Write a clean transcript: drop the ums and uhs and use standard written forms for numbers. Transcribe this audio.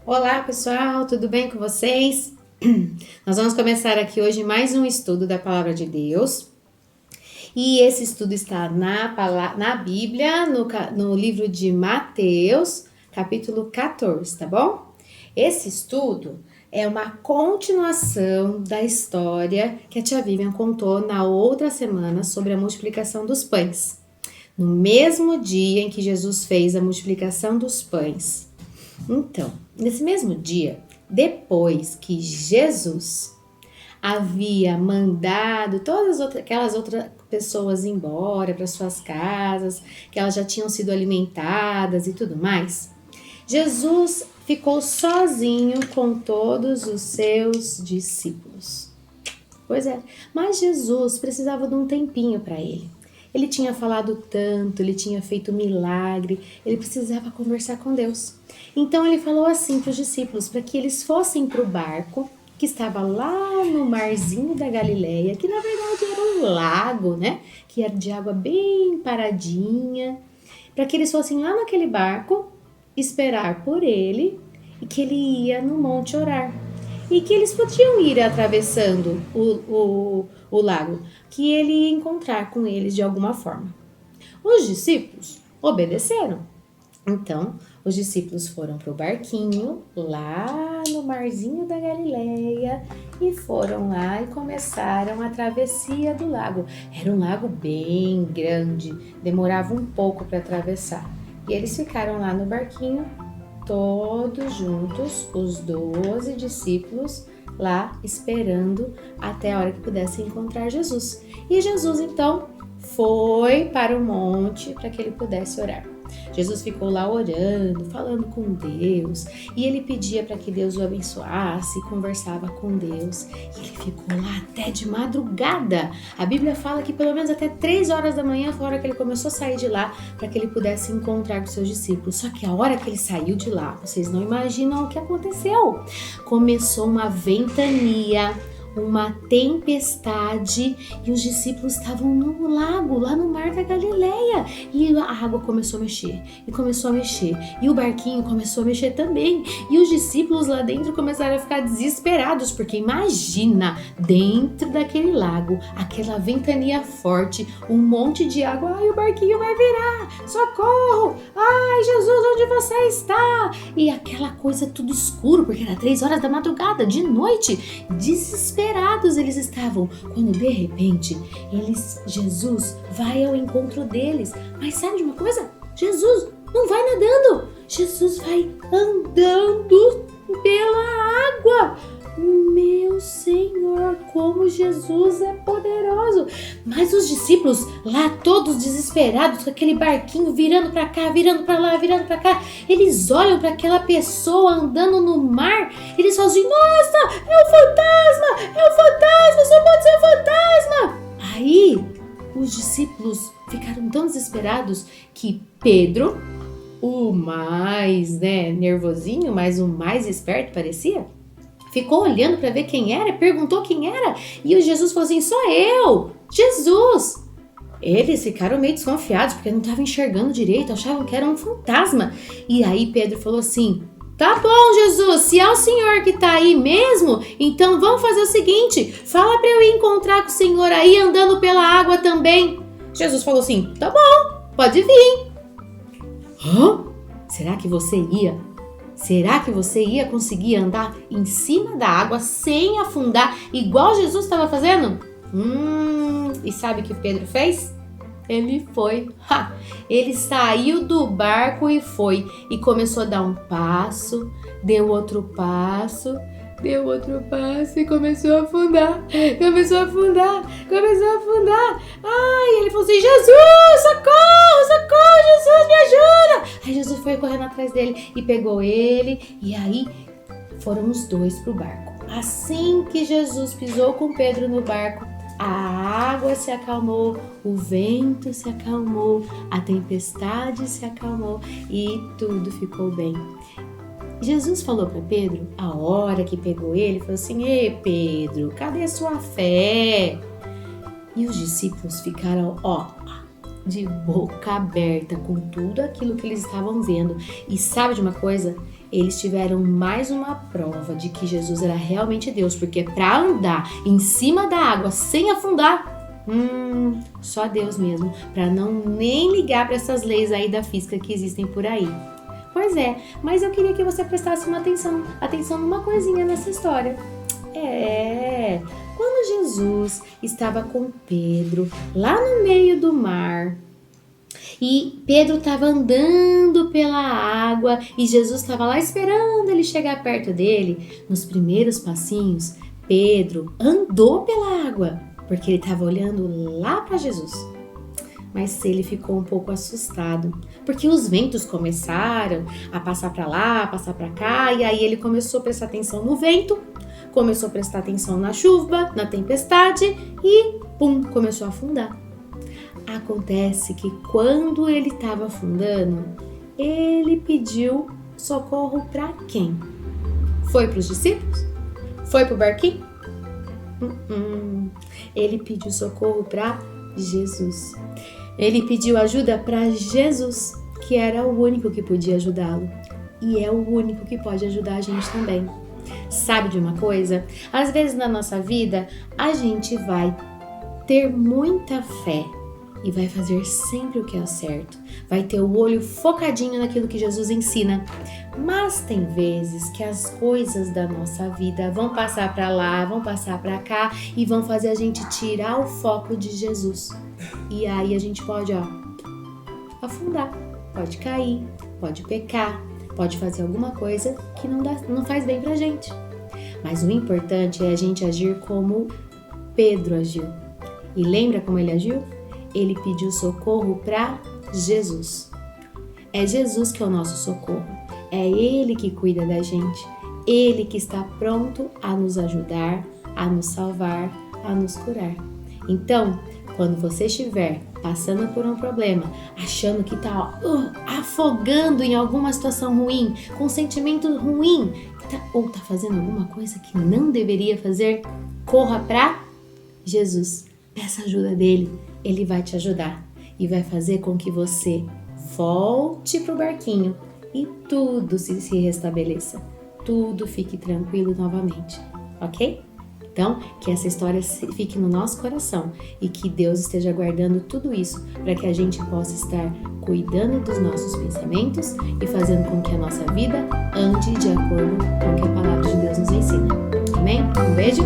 Olá pessoal, tudo bem com vocês? Nós vamos começar aqui hoje mais um estudo da Palavra de Deus. E esse estudo está na Bíblia, no livro de Mateus, capítulo 14, tá bom? Esse estudo é uma continuação da história que a tia Vivian contou na outra semana sobre a multiplicação dos pães. No mesmo dia em que Jesus fez a multiplicação dos pães. Então, nesse mesmo dia, depois que Jesus havia mandado todas aquelas outras pessoas embora para suas casas, que elas já tinham sido alimentadas e tudo mais, Jesus ficou sozinho com todos os seus discípulos. Pois é, mas Jesus precisava de um tempinho para ele. Ele tinha falado tanto, ele tinha feito milagre, ele precisava conversar com Deus. Então ele falou assim para os discípulos, para que eles fossem para o barco, que estava lá no marzinho da Galileia, que na verdade era um lago, né? Que era de água bem paradinha, para que eles fossem lá naquele barco, esperar por ele, e que ele ia no monte orar. E que eles podiam ir atravessando o lago, que ele ia encontrar com eles de alguma forma. Os discípulos obedeceram. Então, os discípulos foram para o barquinho, lá no marzinho da Galileia, e foram lá e começaram a travessia do lago. Era um lago bem grande, demorava um pouco para atravessar. E eles ficaram lá no barquinho, todos juntos, os 12 discípulos, lá esperando até a hora que pudessem encontrar Jesus. E Jesus, então, foi para o monte para que ele pudesse orar. Jesus ficou lá orando, falando com Deus, e ele pedia para que Deus o abençoasse, conversava com Deus, e ele ficou lá até de madrugada. A Bíblia fala que pelo menos até 3 horas da manhã foi a hora que ele começou a sair de lá, para que ele pudesse encontrar com seus discípulos. Só que a hora que ele saiu de lá, vocês não imaginam o que aconteceu. Começou uma ventania, uma tempestade, e os discípulos estavam no lago, lá no mar da Galileia, e a água começou a mexer, e o barquinho começou a mexer também, e os discípulos lá dentro começaram a ficar desesperados, porque imagina, dentro daquele lago, aquela ventania forte, um monte de água, ai, o barquinho vai virar, socorro, ai, Jesus, onde você está? E aquela coisa tudo escuro, porque era 3 horas da madrugada, de noite, desesperados eles estavam, quando de repente Jesus vai ao encontro deles. Mas sabe de uma coisa? Jesus não vai nadando, Jesus vai andando pela água. Meu Senhor, como Jesus é poderoso! Mas os discípulos lá todos desesperados, com aquele barquinho virando para cá, virando para lá, virando para cá, eles olham para aquela pessoa andando no mar, eles falam assim: nossa, é um fantasma, só pode ser um fantasma! Aí os discípulos ficaram tão desesperados que Pedro, o mais nervosinho, mas o mais esperto parecia, ficou olhando para ver quem era, perguntou quem era, e o Jesus falou assim: sou eu, Jesus. Eles ficaram meio desconfiados, porque não estavam enxergando direito, achavam que era um fantasma. E aí Pedro falou assim: tá bom, Jesus, se é o Senhor que tá aí mesmo, então vamos fazer o seguinte, fala para eu ir encontrar com o Senhor aí andando pela água também. Jesus falou assim: tá bom, pode vir. Hã? Será que você ia? Será que você ia conseguir andar em cima da água sem afundar, igual Jesus estava fazendo? E sabe o que Pedro fez? Ele foi. Ele saiu do barco e foi. E começou a dar um passo, deu outro passo e começou a afundar. Ai, ele falou assim: Jesus, socorro, Jesus, me ajuda. Aí Jesus foi correndo atrás dele e pegou ele. E aí foram os dois pro barco. Assim que Jesus pisou com Pedro no barco, a água se acalmou, o vento se acalmou, a tempestade se acalmou e tudo ficou bem. Jesus falou para Pedro, a hora que pegou ele, falou assim: ei Pedro, cadê a sua fé? E os discípulos ficaram, de boca aberta com tudo aquilo que eles estavam vendo. E sabe de uma coisa? eles tiveram mais uma prova de que Jesus era realmente Deus, porque para andar em cima da água sem afundar, só Deus mesmo, para não nem ligar para essas leis aí da física que existem por aí. Pois é, mas eu queria que você prestasse uma atenção numa coisinha nessa história. Quando Jesus estava com Pedro lá no meio do mar, e Pedro estava andando pela água e Jesus estava lá esperando ele chegar perto dele. Nos primeiros passinhos, Pedro andou pela água, porque ele estava olhando lá para Jesus. Mas ele ficou um pouco assustado, porque os ventos começaram a passar para lá, passar para cá, e aí ele começou a prestar atenção no vento, começou a prestar atenção na chuva, na tempestade e começou a afundar. Acontece que quando ele estava afundando, ele pediu socorro para quem? Foi para os discípulos? Foi para o barquinho? Ele pediu socorro para Jesus. Ele pediu ajuda para Jesus, que era o único que podia ajudá-lo. E é o único que pode ajudar a gente também. Sabe de uma coisa? Às vezes na nossa vida, a gente vai ter muita fé e vai fazer sempre o que é certo. Vai ter o olho focadinho naquilo que Jesus ensina. Mas tem vezes que as coisas da nossa vida vão passar para lá, vão passar para cá e vão fazer a gente tirar o foco de Jesus. E aí a gente pode, afundar, pode cair, pode pecar, pode fazer alguma coisa que não faz bem pra gente. Mas o importante é a gente agir como Pedro agiu. E lembra como ele agiu? Ele pediu socorro para Jesus. É Jesus que é o nosso socorro. É Ele que cuida da gente. Ele que está pronto a nos ajudar, a nos salvar, a nos curar. Então, quando você estiver passando por um problema, achando que está afogando em alguma situação ruim, com um sentimento ruim, ou está fazendo alguma coisa que não deveria fazer, corra para Jesus. Peça ajuda dele. Ele vai te ajudar e vai fazer com que você volte para o barquinho e tudo se restabeleça. Tudo fique tranquilo novamente, ok? Então, que essa história fique no nosso coração e que Deus esteja guardando tudo isso para que a gente possa estar cuidando dos nossos pensamentos e fazendo com que a nossa vida ande de acordo com o que a palavra de Deus nos ensina. Amém? Um beijo!